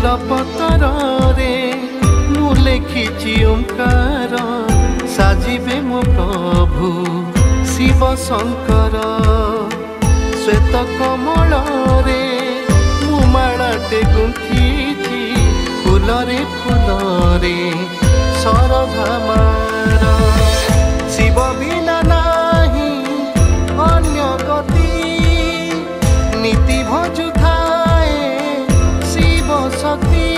बेलपतर रे मु लेखिछि ओंकार साजिबे मो प्रभु शिव शंकर। श्वेत कमल रे मु मालाटे गुंथिछि फूल रे सरधामार। शिव बिना नाही अन्य गति नीति भजु थाए शिव शक्ति।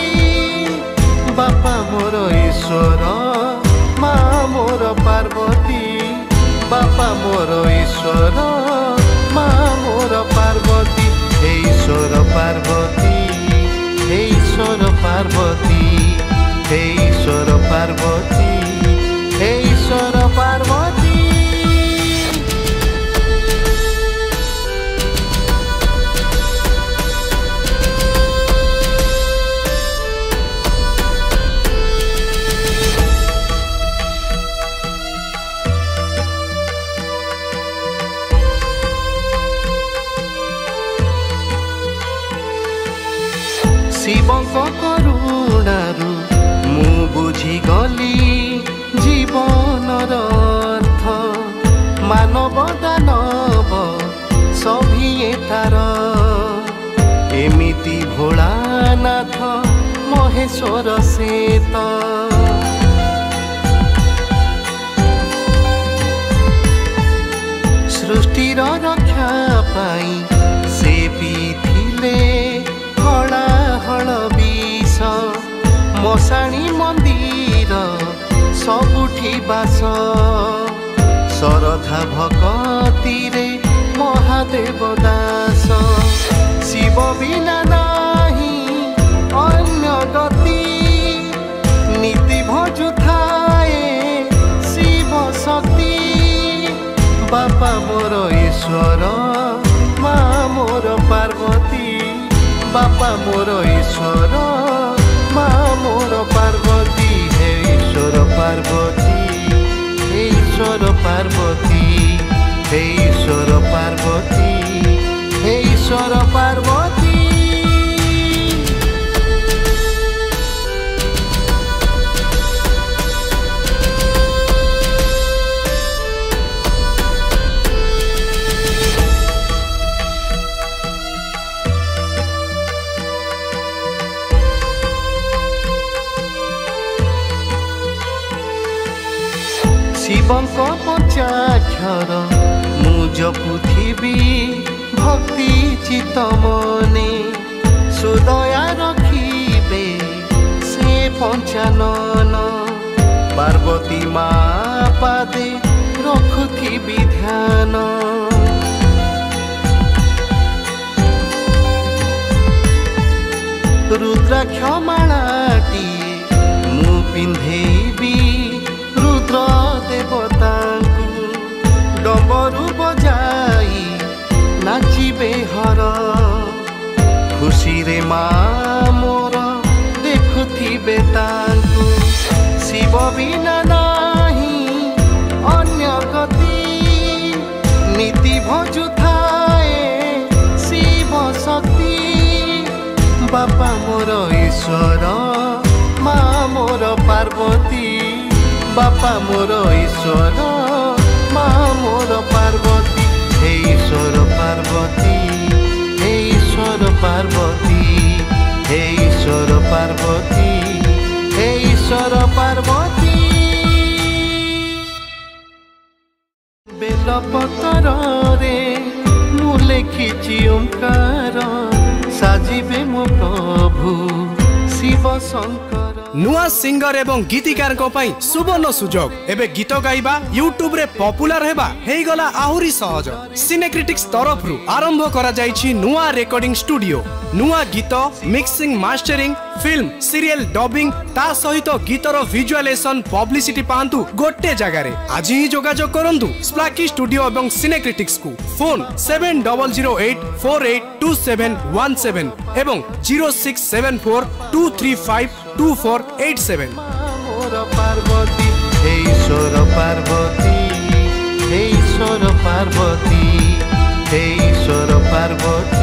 बापा मोर ईश्वर माँ मोर पार्वती। बापा मोर ईश्वर माँ मोर पार्वती। हे ईश्वर पार्वती हे ईश्वर पार्वती हे ईश्वर पार्वती हे ईश्वर पार्वती। शिवଙ୍କ करुणारु मु बुझी गली जीवनर अर्थ। मानव दानव सभी तार एमिति भोलानाथ महेश्वर सेत। सृष्टिर रक्षा पाई से भी थिले हलाहल विष। मशाणी मंदिर सबुठी बास। श्रद्धा भक्ति रे महादेव दास। शिव बिना नाही अन्य गति नीति भजु थाए शिव शक्ति। बापा मोर ईश्वर माँ मोर पार्वती। बापा मोर ईश्वर माँ मोर पार्वती। हे ईश्वर पार्वती हे ईश्वर पार्वती हे ईश्वर पार्वती हे ईश्वर पार्वती। शिवଙ୍କ पंचाक्षर मु जपुथिबी भक्ति चित मने। सुदया रखिबे से पंचानन। पार्वती माँ पादे रखुथिबी ध्यान। रुद्राक्ष मालाटिए मु पिंधेबी रुद्र देवतांकु। डमरू बजाई नाचिबे हर। खुशी रे माँ मोर देखुथिबे तांकु। शिव बिना नाही अन्य गति नीति भजु थाए शिव शक्ति। बापा मोर ईश्वर माँ मोर पार्वती। बापा मोर ईश्वर माँ मोर पार्वती। हे ईश्वर पार्वती हे ईश्वर पार्वती हे ईश्वर पार्वती हे ईश्वर पार्वती। बेलपतर रे मु लेखिछि ओंकार साजिबे मो प्रभु शिव शंकर। नुआ सिंगर एवं गीतिकार को पाई सुवर्ण सुजोग। एबे गीत गाइबा यूट्यूब रे पॉपुलर हेबा हेई गला आहुरी सहज। सिनेक्रिटिक्स तरफ रु आरंभ करा जाईछि नुआ रेकॉर्डिंग स्टूडियो। नुआ गीत mixing mastering film serial dubbing ता सहित गीतर विजुअलाइजेशन पब्लिसिटी पांतु गोटे जगह रे। आज ही जोगाजोग करंतु स्प्लाकी स्टूडियो एवं सिनेक्रिटिक्स को। फोन 7008482717 एवं 0674235248 पार्वती हे ईश्वर पार्वती हे ईश्वर पार्वती हे ईश्वर पार्वती।